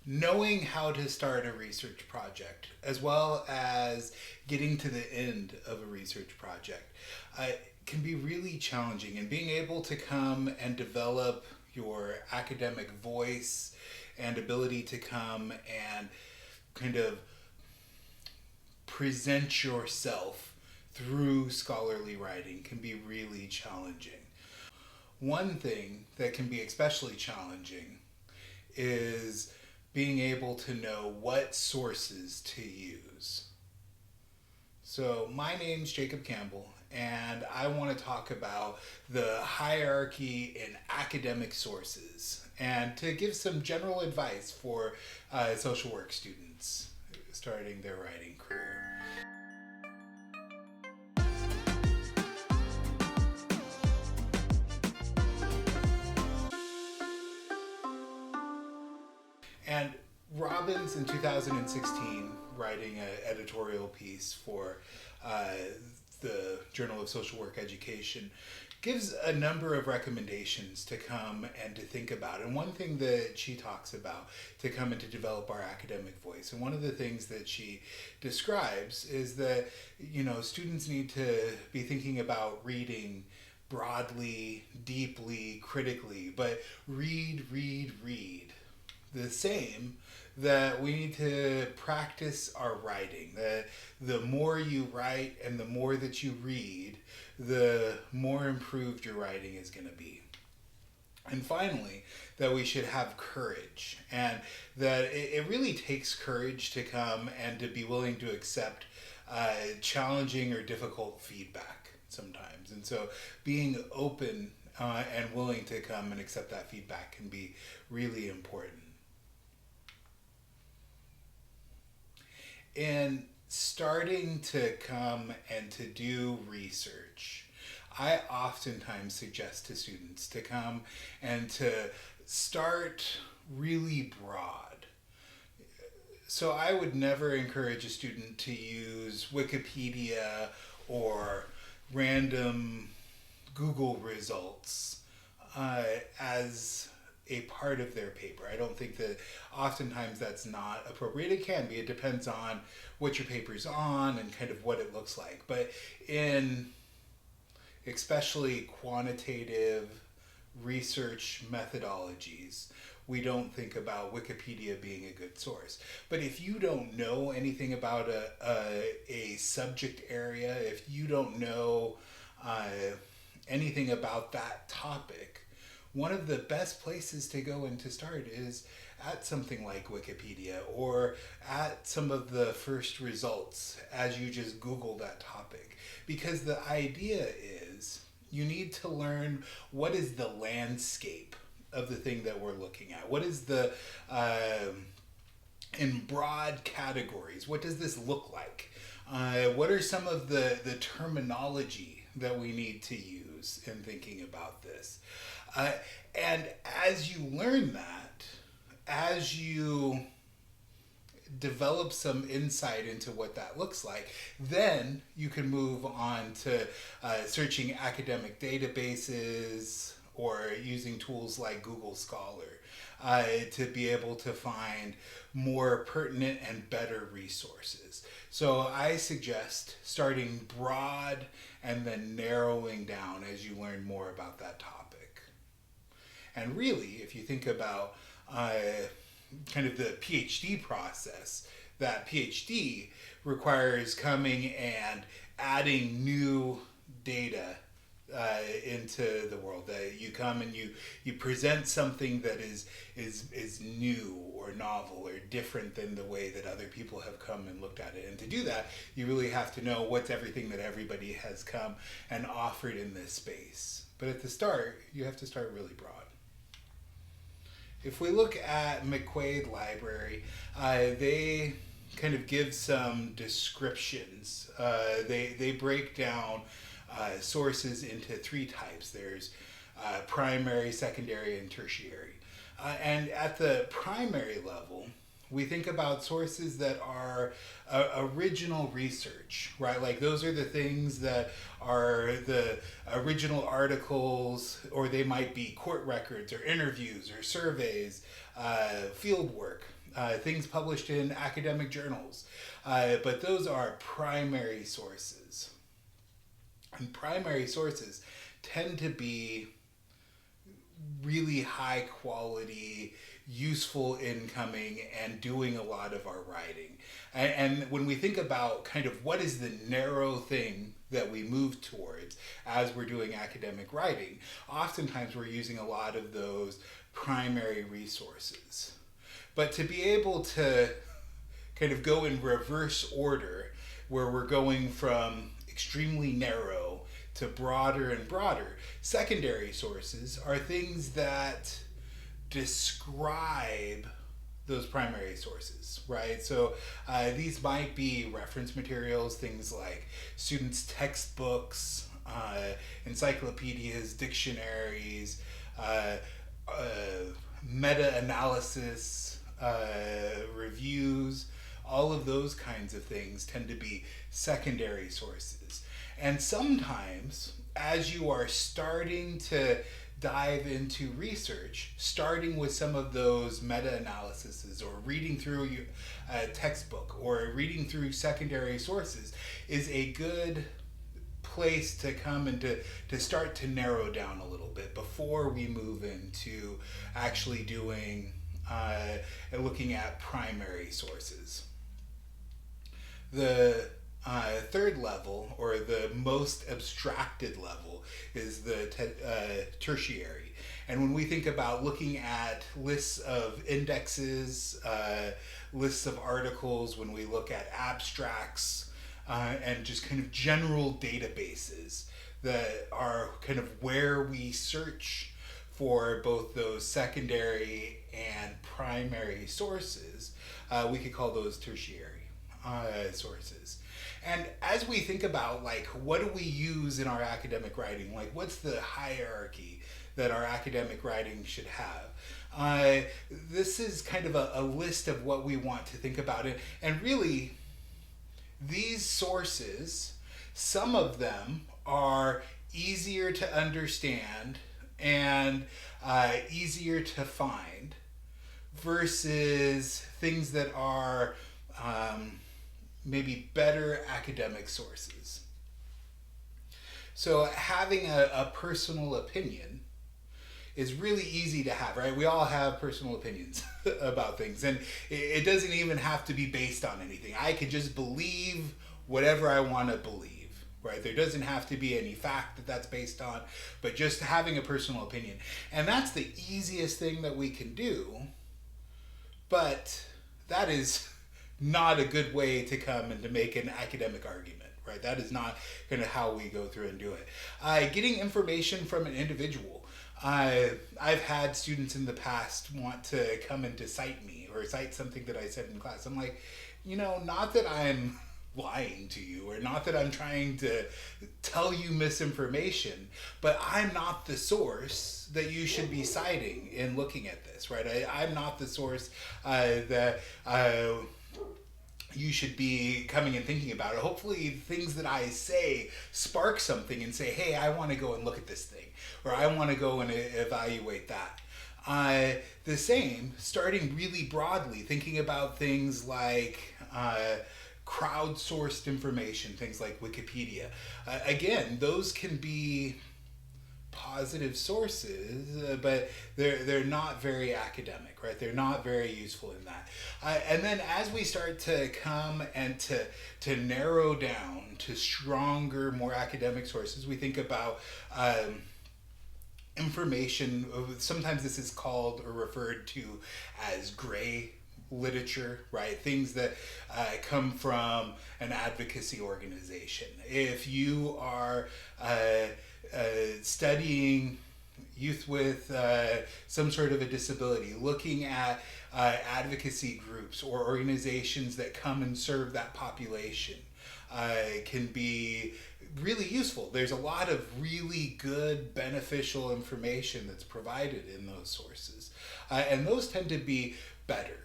knowing how to start a research project as well as getting to the end of a research project uh, can be really challenging. And being able to come and develop your academic voice and ability to come and kind of present yourself through scholarly writing can be really challenging. One thing that can be especially challenging is being able to know what sources to use. So, my name's Jacob Campbell, and I want to talk about the hierarchy in academic sources and to give some general advice for social work students starting their writing career. And Robbins in 2016, writing an editorial piece for uh, the Journal of Social Work Education, gives a number of recommendations to come and to think about. And one thing that she talks about to come and to develop our academic voice, and one of the things that she describes is that, students need to be thinking about reading broadly, deeply, critically, but read, read, read the same, that we need to practice our writing. That the more you write and the more that you read, the more improved your writing is going to be. And finally, that we should have courage, and that it really takes courage to come and to be willing to accept challenging or difficult feedback sometimes. And so being open and willing to come and accept that feedback can be really important. In starting to come and to do research, I oftentimes suggest to students to come and to start really broad. So I would never encourage a student to use Wikipedia or random Google results as a part of their paper. I don't think that oftentimes that's not appropriate. It can be. It depends on what your paper's on and kind of what it looks like. But in especially quantitative research methodologies, we don't think about Wikipedia being a good source. But if you don't know anything about a subject area, if you don't know anything about that topic, one of the best places to go and to start is at something like Wikipedia or at some of the first results as you just Google that topic. Because the idea is you need to learn what is the landscape of the thing that we're looking at. What is the, in broad categories, what does this look like? What are some of the terminology that we need to use in thinking about this? And as you learn that, as you develop some insight into what that looks like, then you can move on to searching academic databases or using tools like Google Scholar to be able to find more pertinent and better resources. So I suggest starting broad and then narrowing down as you learn more about that topic. And really, if you think about kind of the PhD process, that PhD requires coming and adding new data into the world. That you come and you present something that is new or novel or different than the way that other people have come and looked at it. And to do that, you really have to know what's everything that everybody has come and offered in this space. But at the start, you have to start really broad. If we look at McQuaid Library, they kind of give some descriptions. They break down sources into three types. There's primary, secondary, and tertiary. And at the primary level, we think about sources that are original research, right? Like those are the things that are the original articles, or they might be court records or interviews or surveys, field work. things published in academic journals. But those are primary sources. And primary sources tend to be really high quality, useful incoming, and doing a lot of our writing. And when we think about kind of what is the narrow thing that we move towards as we're doing academic writing, oftentimes we're using a lot of those primary resources. But to be able to kind of go in reverse order, where we're going from extremely narrow to broader and broader, secondary sources are things that describe those primary sources, right? So these might be reference materials, things like students' textbooks, encyclopedias, dictionaries, meta-analysis, reviews. All of those kinds of things tend to be secondary sources. And sometimes, as you are starting to dive into research, starting with some of those meta-analyses or reading through a textbook or reading through secondary sources is a good place to come and to start to narrow down a little bit before we move into actually doing and looking at primary sources. The third level, or the most abstracted level, is the tertiary. And when we think about looking at lists of indexes, lists of articles, when we look at abstracts, and just kind of general databases that are kind of where we search for both those secondary and primary sources, we could call those tertiary sources. And as we think about, like, what do we use in our academic writing? Like, what's the hierarchy that our academic writing should have? This is kind of a list of what we want to think about it. And really, these sources, some of them are easier to understand and easier to find versus things that are maybe better academic sources. So having a personal opinion is really easy to have, right? We all have personal opinions about things, and it doesn't even have to be based on anything. I could just believe whatever I want to believe, right? There doesn't have to be any fact that that's based on, but just having a personal opinion. And that's the easiest thing that we can do, but that is not a good way to come and to make an academic argument, right? That is not kind of how we go through and do it. Getting information from an individual. I've had students in the past want to come and to cite me or cite something that I said in class. I'm like, not that I'm lying to you or not that I'm trying to tell you misinformation, but I'm not the source that you should be citing in looking at this, right? I'm not the source that you should be coming and thinking about it. Hopefully things that I say spark something and say, hey, I want to go and look at this thing, or I want to go and evaluate that. The same, starting really broadly, thinking about things like crowdsourced information, things like Wikipedia. Again, those can be positive sources, but they're not very academic, right? They're not very useful in that. And then as we start to come and to narrow down to stronger, more academic sources, we think about information. Sometimes this is called or referred to as gray literature, right? Things that come from an advocacy organization. If you are studying youth with some sort of a disability, looking at advocacy groups or organizations that come and serve that population can be really useful. There's a lot of really good, beneficial information that's provided in those sources. And those tend to be better,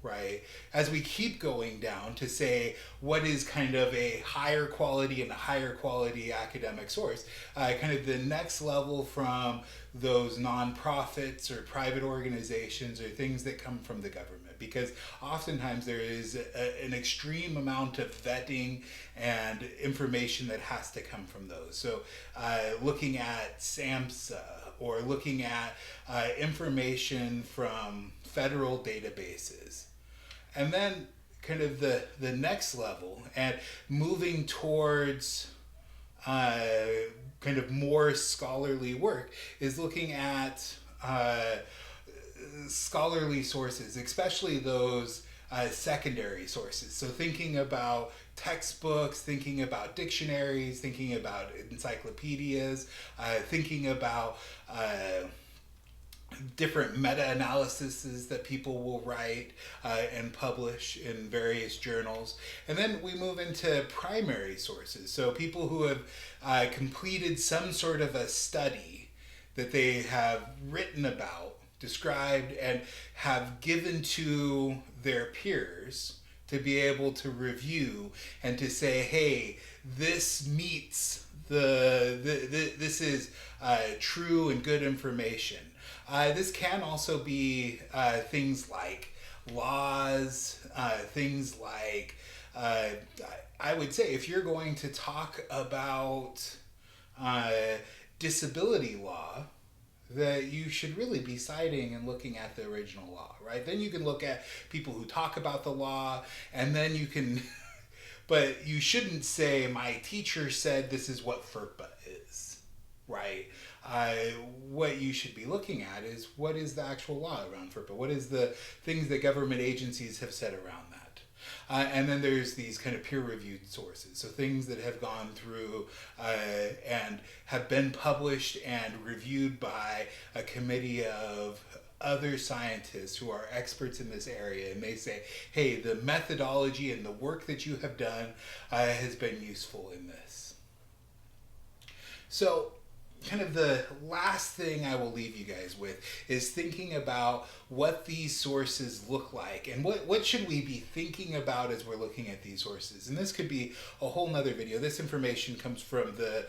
right? As we keep going down to say what is kind of a higher quality and a higher quality academic source, kind of the next level from those nonprofits or private organizations or things that come from the government, because oftentimes there is an extreme amount of vetting and information that has to come from those. So looking at SAMHSA or looking at information from federal databases. And then kind of the next level and moving towards kind of more scholarly work is looking at scholarly sources, especially those secondary sources. So thinking about textbooks, thinking about dictionaries, thinking about encyclopedias, thinking about different meta-analyses that people will write and publish in various journals. And then we move into primary sources. So people who have completed some sort of a study that they have written about, described, and have given to their peers to be able to review and to say, hey, this meets this is true and good information. This can also be things like laws, things like, I would say if you're going to talk about disability law, that you should really be citing and looking at the original law, right? Then you can look at people who talk about the law, and then you can, but you shouldn't say, my teacher said this is what FERPA is, right? What you should be looking at is what is the actual law around FERPA? What is the things that government agencies have said around that? And then there's these kind of peer-reviewed sources, so things that have gone through and have been published and reviewed by a committee of other scientists who are experts in this area, and they say, hey, the methodology and the work that you have done has been useful in this. So kind of the last thing I will leave you guys with is thinking about what these sources look like and what should we be thinking about as we're looking at these sources. And this could be a whole nother video. This information comes from the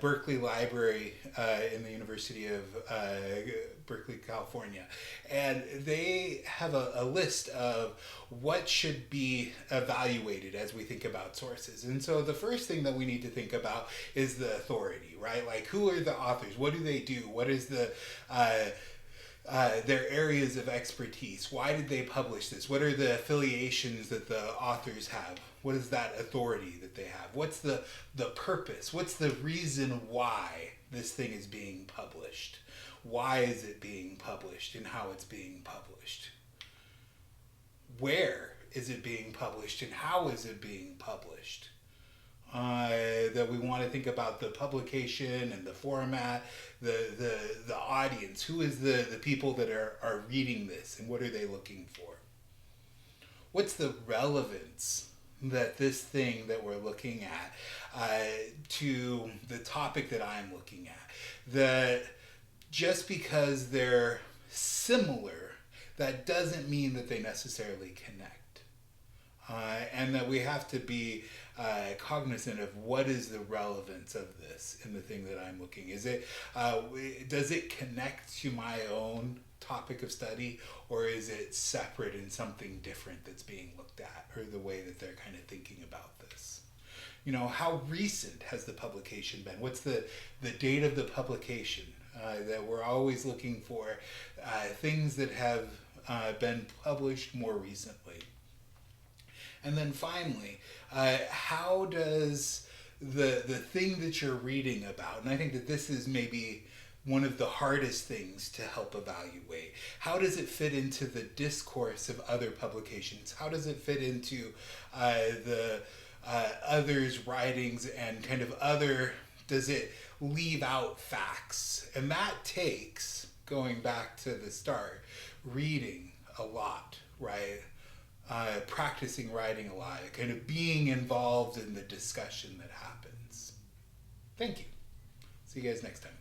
Berkeley Library in the University of Berkeley, California. And they have a list of what should be evaluated as we think about sources. And so the first thing that we need to think about is the authority, right? Like, who are the authors? What do they do? What is the their areas of expertise? Why did they publish this? What are the affiliations that the authors have? What is that authority that they have? What's the purpose? What's the reason why this thing is being published? Why is it being published and how it's being published? Where is it being published and how is it being published? That we want to think about the publication and the format, the audience. Who is the people that are reading this and what are they looking for? What's the relevance that this thing that we're looking at to the topic that I'm looking at? That just because they're similar, that doesn't mean that they necessarily connect. And that we have to be cognizant of what is the relevance of this in the thing that I'm looking. Is it does it connect to my own topic of study, or is it separate in something different that's being looked at, or the way that they're kind of thinking about this? You know, how recent has the publication been? What's the date of the publication? That we're always looking for things that have been published more recently. And then finally, how does the thing that you're reading about, and I think that this is maybe one of the hardest things to help evaluate, how does it fit into the discourse of other publications? How does it fit into the others' writings and kind of other, does it leave out facts? And that takes, going back to the start, reading a lot, right? Practicing writing a lot, kind of being involved in the discussion that happens. Thank you. See you guys next time.